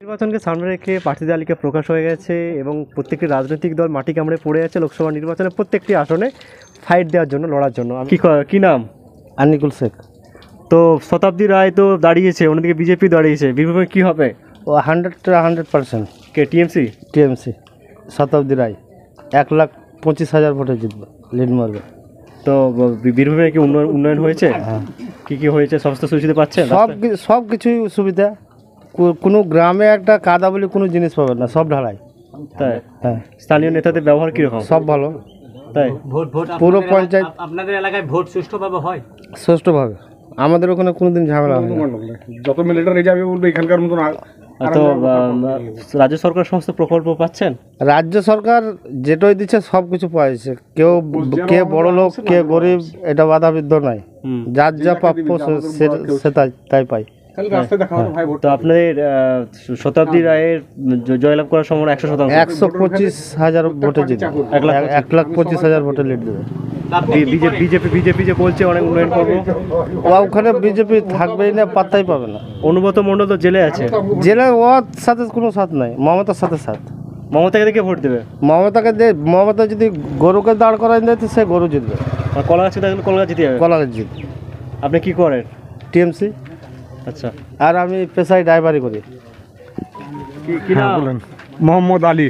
নির্বাচনকে সামনে রেখে প্রার্থী তালিকা প্রকাশ হয়ে গেছে এবং প্রত্যেকটি রাজনৈতিক দল মাটি কামড়ে পড়ে আছে লোকসভা নির্বাচনে প্রত্যেকটি আসনে ফাইট দেওয়ার জন্য, লড়ার জন্য। কি নাম? আনিকুল শেখ। তো শতাব্দী রায় তো দাঁড়িয়েছে, অন্যদিকে বিজেপি দাঁড়িয়েছে, বীরভূমে কি হবে? ও 100% কে? টিএমসি। শতাব্দী রায় 1,25,000 ভোটে জিতবে, লিড মারবে। তো বীরভূমে কি উন্নয়ন হয়েছে? কি হয়েছে? সমস্ত সুবিধা পাচ্ছেন? সব কিছুই সুবিধা। কোনো গ্রামে একটা কাদা বলে কোনো জিনিস পাবে না, সব ঢালাই। তাই? হ্যাঁ। স্থানীয় নেতাদের ব্যবহার কীরকম? সব ভালো। তাই? পুরো পঞ্চায়েত আপনাদের এলাকায় ভোট সুষ্ঠুভাবে হয়? সুষ্ঠুভাবে। আমাদের ওখানে কোনোদিন ঝামেলা হয় না। যত মিলিটারি যাবে বলবে এখানকার মতন। তো রাজ্য সরকার সমস্ত প্রকল্প পাচ্ছেন? রাজ্য সরকার যেটাই দিচ্ছে সব কিছু পাইছে। কে বড় লোক কে গরিব এটা বাধাবিদ্ধ নাই, যার যা প্রাপ্য সে তাই পাই। তো আপনাদের শতাব্দী রায়ের জয়লাভ করার সময় 100%? 125,000 ভোটে জিতবে, 1,25,000 ভোটে লিড দেবে। বিজেপি যে বলছে অনেক উন্নয়ন করবো, ওখানে বিজেপি থাকবেই না, পাত্তাই পাবে না। অনুব্রত মণ্ডল তো জেলে আছে। জেলে ওর সাথে কোনো সাথ নাই, মমতার সাথে সাথ। মমতাকে দেখে ভোট দেবে? মমতা যদি গরুকে দাঁড় করাই দেয় তো সে গরু জিতবে। আর কলা গাছে দেখলে কলা গাছ জিতে যাবে? কলা গাছ জিতবে। আপনি কি করেন? টিএমসি। আচ্ছা। আর আমি পেশায় ড্রাইভারি করি। কি নাম? বলেন। মোহাম্মদ আলী।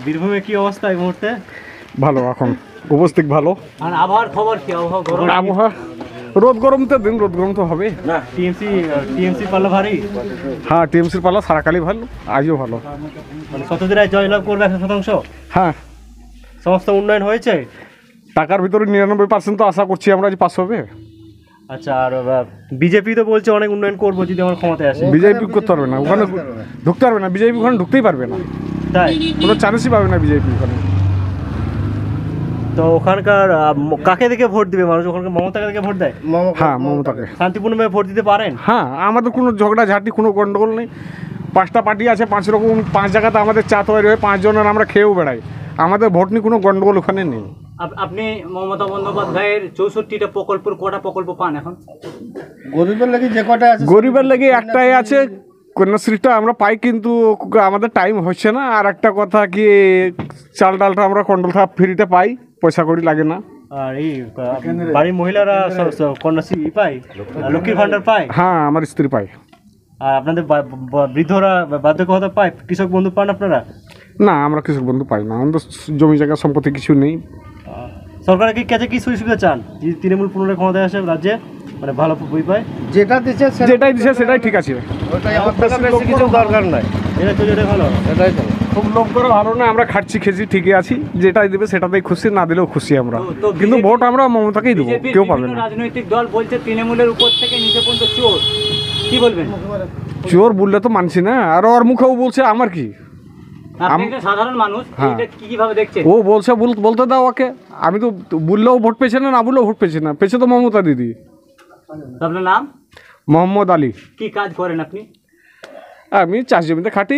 বীরভূমে কি অবস্থা এই মুহূর্তে? ভালো, এখন উপস্থিত ভালো। আর আবহাওয়ার খবর কি? আবহাওয়া রোদ গরম তো দিন, রোদ গরম তো হবে না। টিএমসি পাল্লা ভারী? হ্যাঁ, টিএমসির পাল্লা সারাকালই ভালো, আজও ভালো। মানে শতাব্দী রায় জয়লাভ করবে 100%? হ্যাঁ। সমস্ত উন্নয়ন হয়েছে? টাকার ভিতরে 99% তো আশা করছি আমরা যে পাস হবে। আচ্ছা। আর বিজেপি তো বলছে অনেক উন্নয়ন করবো যদি আমার ক্ষমতায় আসে। বিজেপি করতে পারবে না, ওখানে ঢুকতে পারবে না, বিজেপি ওখানে ঢুকতেই পারবে না। তাই? কোনো চান্সই পাবে না বিজেপি ওখানে। তো ওখানকার কাকে দেখে ভোট দিবে মানুষ? ওখানকার মমতাকে দেখে ভোট দেয়? হ্যাঁ, মমতাকে। শান্তিপূর্ণভাবে ভোট দিতে পারেন? হ্যাঁ, আমাদের কোনো ঝগড়াঝাটি কোনো গন্ডগোল নেই। 5টা পার্টি আছে, 5 জায়গাতে আমাদের চা তৈরি হয়, 5 জনের আমরা খেয়েও বেড়াই। আমাদের ভোট নিয়ে কোনো গন্ডগোল ওখানে নেই। আপনি মমতা বন্দ্যোপাধ্যায়ের 64টা প্রকল্পের কটা প্রকল্প পান এখন? গরিবের লাগি যে কটা আছে, গরিবের লাগি একটাই আছে, কন্যাশ্রীটা আমরা পাই, কিন্তু আমাদের টাইম হচ্ছে না। আর একটা কথা কি, চাল ডালটা আমরা কন্ট্রোল ফ্রিতে পাই, পয়সা কড়ি লাগে না। আর এই বাড়ির মহিলারা কন্যাশ্রী পায়, লক্ষ্মীর ভান্ডার পায়? হ্যাঁ, আমার স্ত্রী পায়। আর আপনাদের বৃদ্ধরা বার্ধক্য ভাতা পায়? কৃষক বন্ধু পান আপনারা? না, আমরা কৃষক বন্ধু পাই না, আমাদের জমি জায়গা সম্পত্তি কিছু নেই। সরকারের কাছে কি সুযোগ সুবিধা চান যদি তৃণমূল পুনরায় ক্ষমতায় আসে রাজ্যে? মানে ভালো বই পায়? যেটাই দিচ্ছে সেটাই ঠিক আছে। বেশি কিছু দরকার নাই, এটা চলে ভালো, এটাই তো। খুব লোক করে ভালো না, আমরা খাচ্ছি খেয়েছি ঠিকই আছি, যেটাই দেবে সেটাতেই খুশি, না দিলেও খুশি আমরা। কিন্তু ভোট আমরা মমতাকেই দেবো, কেউ পাবে না। রাজনৈতিক দল বলছে তৃণমূলের উপর থেকে নিচে পর্যন্ত চোর, কি বলবেন? চোর বললে তো মানছি না, আর ওর মুখেও বলছে, আমার কি? আপনি একটা সাধারণ মানুষ, এটা কিভাবে দেখছেন? ও বলছে, বলতে দাও ওকে। আমি তো বললেও ভোট পেয়েছে না, না বললেও ভোট পেয়েছে না, পেয়েছে তো মমতা দিদি। আপনার নাম? মোহাম্মদ আলী। কি কাজ করেন আপনি? আমি চাষ জমিতে খাটি।